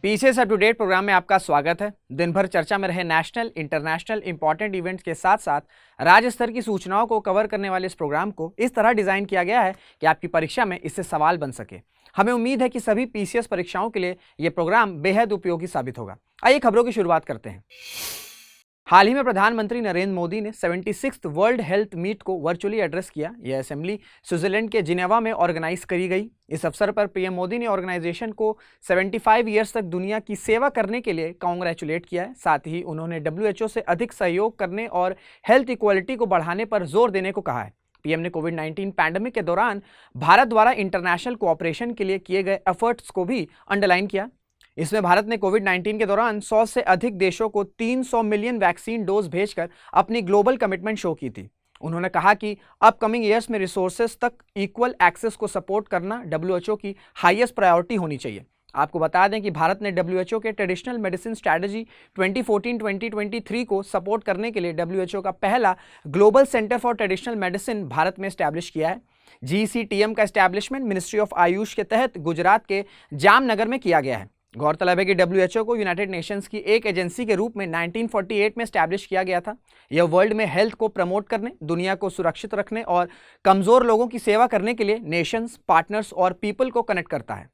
PCS up to date program में आपका स्वागत है। दिन भर चर्चा में रहे नेशनल इंटरनेशनल इंपॉर्टेंट इवेंट्स के साथ साथ राज्य स्तर की सूचनाओं को कवर करने वाले इस प्रोग्राम को इस तरह डिजाइन किया गया है कि आपकी परीक्षा में इससे सवाल बन सके। हमें उम्मीद है कि सभी पीसीएस परीक्षाओं के लिए यह प्रोग्राम बेहद उपयोगी साबित होगा। आइए खबरों की शुरुआत करते हैं। हाल ही में प्रधानमंत्री नरेंद्र मोदी ने 76th वर्ल्ड हेल्थ मीट को वर्चुअली एड्रेस किया। यह असेंबली स्विट्जरलैंड के जिनेवा में ऑर्गेनाइज करी गई। इस अवसर पर पीएम मोदी ने ऑर्गेनाइजेशन को 75 ईयर्स तक दुनिया की सेवा करने के लिए कांग्रेचुलेट किया है। साथ ही उन्होंने डब्ल्यूएचओ से अधिक सहयोग करने और हेल्थ इक्वालिटी को बढ़ाने पर जोर देने को कहा है। पीएम ने कोविड-19 पैंडेमिक के दौरान भारत द्वारा इंटरनेशनल कोऑपरेशन के लिए किए गए एफर्ट्स को भी अंडरलाइन किया। इसमें भारत ने कोविड-19 के दौरान 100 से अधिक देशों को 300 मिलियन वैक्सीन डोज भेजकर अपनी ग्लोबल कमिटमेंट शो की थी। उन्होंने कहा कि अपकमिंग ईयर्स में रिसोर्सेज तक इक्वल एक्सेस को सपोर्ट करना डब्ल्यूएचओ की हाईएस्ट प्रायोरिटी होनी चाहिए। आपको बता दें कि भारत ने डब्ल्यूएचओ के ट्रेडिशनल मेडिसिन स्ट्रैटेजी 2014-2023 को सपोर्ट करने के लिए डब्ल्यूएचओ का पहला global centre for traditional medicine Bharat में एस्टैब्लिश किया है। जीसीटीएम का एस्टैब्लिशमेंट मिनिस्ट्री ऑफ आयुष के तहत गुजरात के जामनगर में किया गया है। गौरतलब है कि डब्ल्यूएचओ को यूनाइटेड नेशंस की एक एजेंसी के रूप में 1948 में एस्टैब्लिश किया गया था। यह वर्ल्ड में हेल्थ को प्रमोट करने, दुनिया को सुरक्षित रखने और कमजोर लोगों की सेवा करने के लिए नेशंस, पार्टनर्स और पीपल को कनेक्ट करता है।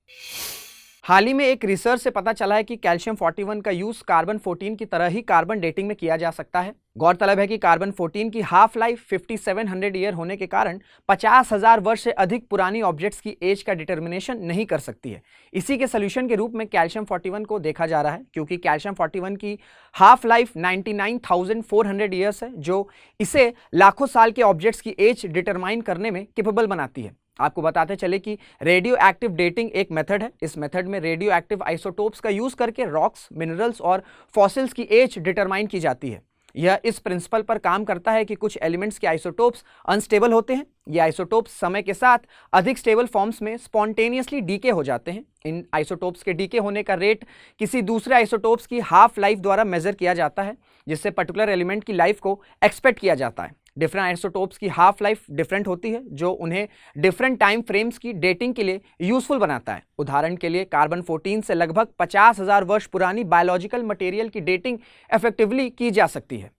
हाल ही में एक रिसर्च से पता चला है कि कैल्शियम 41 का यूज कार्बन 14 की तरह ही कार्बन डेटिंग में किया जा सकता है। गौरतलब है कि कार्बन 14 की हाफ लाइफ 5700 ईयर होने के कारण 50,000 वर्ष से अधिक पुरानी ऑब्जेक्ट्स की एज का डिटर्मिनेशन नहीं कर सकती है। इसी के सोल्यूशन के रूप में कैल्शियम 41 को देखा जा रहा है, क्योंकि कैल्शियम 41 की हाफ लाइफ 99,400 ईयर्स है, जो इसे लाखों साल के ऑब्जेक्ट्स की एज डिटरमाइन करने में कैपेबल बनाती है। आपको बताते चले कि रेडियो एक्टिव डेटिंग एक मेथड है। इस मेथड में रेडियो एक्टिव आइसोटोप्स का यूज करके रॉक्स, मिनरल्स और फॉसिल्स की एज डिटरमाइन की जाती है। यह इस प्रिंसिपल पर काम करता है कि कुछ एलिमेंट्स के आइसोटोप्स अनस्टेबल होते हैं। ये आइसोटोप्स समय के साथ अधिक स्टेबल फॉर्म्स में स्पॉन्टेनियसली डीके हो जाते हैं। इन आइसोटोप्स के डीके होने का रेट किसी दूसरे आइसोटोप्स की हाफ लाइफ द्वारा मेजर किया जाता है, जिससे पर्टिकुलर एलिमेंट की लाइफ को एक्सपेक्ट किया जाता है। डिफरेंट आइसोटोप्स की हाफ लाइफ डिफरेंट होती है, जो उन्हें डिफरेंट टाइम फ्रेम्स की डेटिंग के लिए यूजफुल बनाता है। उदाहरण के लिए कार्बन 14 से लगभग 50,000 वर्ष पुरानी बायोलॉजिकल मटेरियल की डेटिंग इफेक्टिवली की जा सकती है।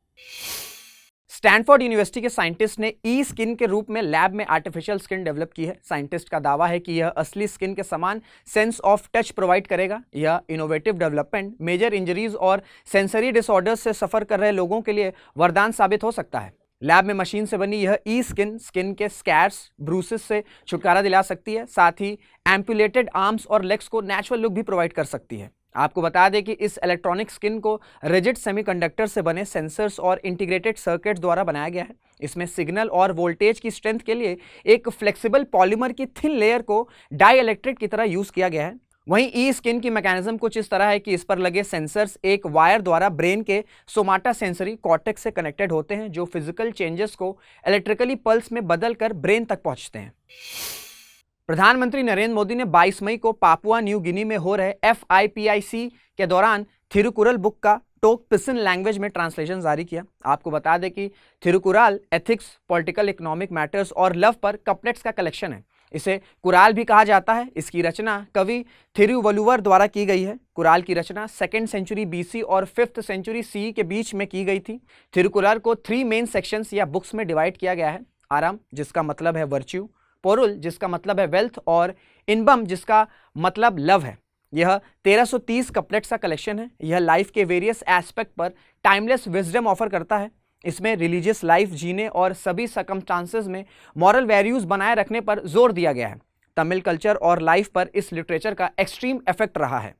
स्टैनफोर्ड यूनिवर्सिटी के साइंटिस्ट ने ई स्किन के रूप में लैब में आर्टिफिशियल स्किन डेवलप की है। साइंटिस्ट का दावा है कि यह असली स्किन के समान सेंस ऑफ टच प्रोवाइड करेगा। यह इनोवेटिव डेवलपमेंट मेजर इंजरीज और सेंसरी डिसऑर्डर्स से सफर कर रहे लोगों के लिए वरदान साबित हो सकता है। लैब में मशीन से बनी यह ई स्किन के स्कैर्स, ब्रूसेस से छुटकारा दिला सकती है। साथ ही एम्पुलेटेड आर्म्स और लेग्स को नेचुरल लुक भी प्रोवाइड कर सकती है। आपको बता दें कि इस इलेक्ट्रॉनिक स्किन को रिजिड सेमीकंडक्टर से बने सेंसर्स और इंटीग्रेटेड सर्किट द्वारा बनाया गया है। इसमें सिग्नल और वोल्टेज की स्ट्रेंथ के लिए एक फ्लेक्सिबल पॉलीमर की थिन लेयर को डाई इलेक्ट्रिक की तरह यूज किया गया है। वहीं ई स्किन की मैकेनिज्म कुछ इस तरह है कि इस पर लगे सेंसर्स एक वायर द्वारा ब्रेन के सोमाटा सेंसरी कॉर्टेक्स से कनेक्टेड होते हैं, जो फिजिकल चेंजेस को इलेक्ट्रिकली पल्स में बदलकर ब्रेन तक पहुंचते हैं। प्रधानमंत्री नरेंद्र मोदी ने 22 मई को पापुआ न्यू गिनी में हो रहे FIPIC के दौरान थिरुकुरल बुक का टोक पिसिन लैंग्वेज में ट्रांसलेशन जारी किया। आपको बता दें कि Thirukkural ethics, political, economic matters और लव पर कपलेट्स का कलेक्शन है। इसे कुराल भी कहा जाता है। इसकी रचना कवि थिरुवल्लुवर द्वारा की गई है। कुराल की रचना 2nd सेंचुरी BC और 5th सेंचुरी CE के बीच में की गई थी। थिरुकुराल को 3 मेन सेक्शंस या बुक्स में डिवाइड किया गया है। आराम, जिसका मतलब है वर्च्यू, पोरुल, जिसका मतलब है वेल्थ, और इनबम, जिसका मतलब लव है। यह 1330 कपलेट्स का कलेक्शन है। यह लाइफ के वेरियस एस्पेक्ट पर टाइमलेस विजडम ऑफर करता है। इसमें रिलीजियस लाइफ जीने और सभी सर्कमस्टांसेस में मॉरल वैल्यूज बनाए रखने पर जोर दिया गया है। तमिल कल्चर और लाइफ पर इस लिटरेचर का एक्सट्रीम इफेक्ट रहा है।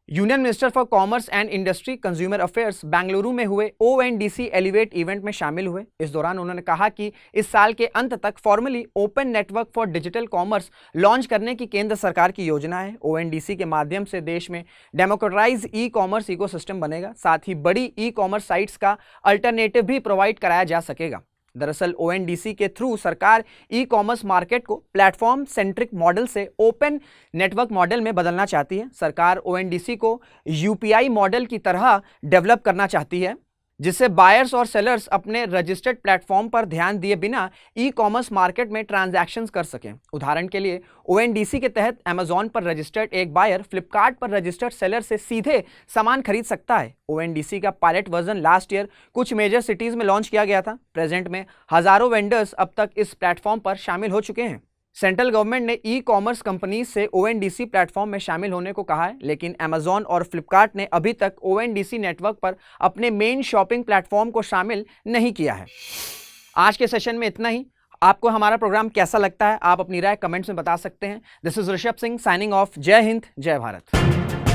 Union minister for commerce and industry consumer affairs Bengaluru में हुए ONDC एलिवेट इवेंट में शामिल हुए। इस दौरान उन्होंने कहा कि इस साल के अंत तक formally open network for digital commerce launch करने की केंद्र सरकार की योजना है। ONDC के माध्यम से देश में डेमोक्रेटाइज ई कॉमर्स इकोसिस्टम बनेगा। साथ ही बड़ी ई कॉमर्स साइट्स का अल्टरनेटिव भी प्रोवाइड कराया जा सकेगा। दरअसल ONDC के थ्रू सरकार ई कॉमर्स मार्केट को प्लेटफॉर्म सेंट्रिक मॉडल से ओपन नेटवर्क मॉडल में बदलना चाहती है। सरकार ONDC को UPI मॉडल की तरह डेवलप करना चाहती है। जिससे बायर्स और सेलर्स अपने रजिस्टर्ड प्लेटफॉर्म पर ध्यान दिए बिना ई कॉमर्स मार्केट में ट्रांजैक्शंस कर सकें। उदाहरण के लिए ONDC के तहत अमेजॉन पर रजिस्टर्ड एक बायर फ्लिपकार्ट पर रजिस्टर्ड सेलर से सीधे सामान खरीद सकता है। ONDC का पायलट वर्जन लास्ट ईयर कुछ मेजर सिटीज में लॉन्च किया गया था। प्रेजेंट में हजारों वेंडर्स अब तक इस प्लेटफॉर्म पर शामिल हो चुके हैं। सेंट्रल गवर्नमेंट ने ई कॉमर्स कंपनी से ONDC प्लेटफॉर्म में शामिल होने को कहा है, लेकिन अमेजॉन और फ्लिपकार्ट ने अभी तक ONDC नेटवर्क पर अपने मेन शॉपिंग प्लेटफॉर्म को शामिल नहीं किया है। आज के सेशन में इतना ही। आपको हमारा प्रोग्राम कैसा लगता है, आप अपनी राय कमेंट्स में बता सकते हैं। This is Rishabh Singh signing off. जय हिंद, जय भारत।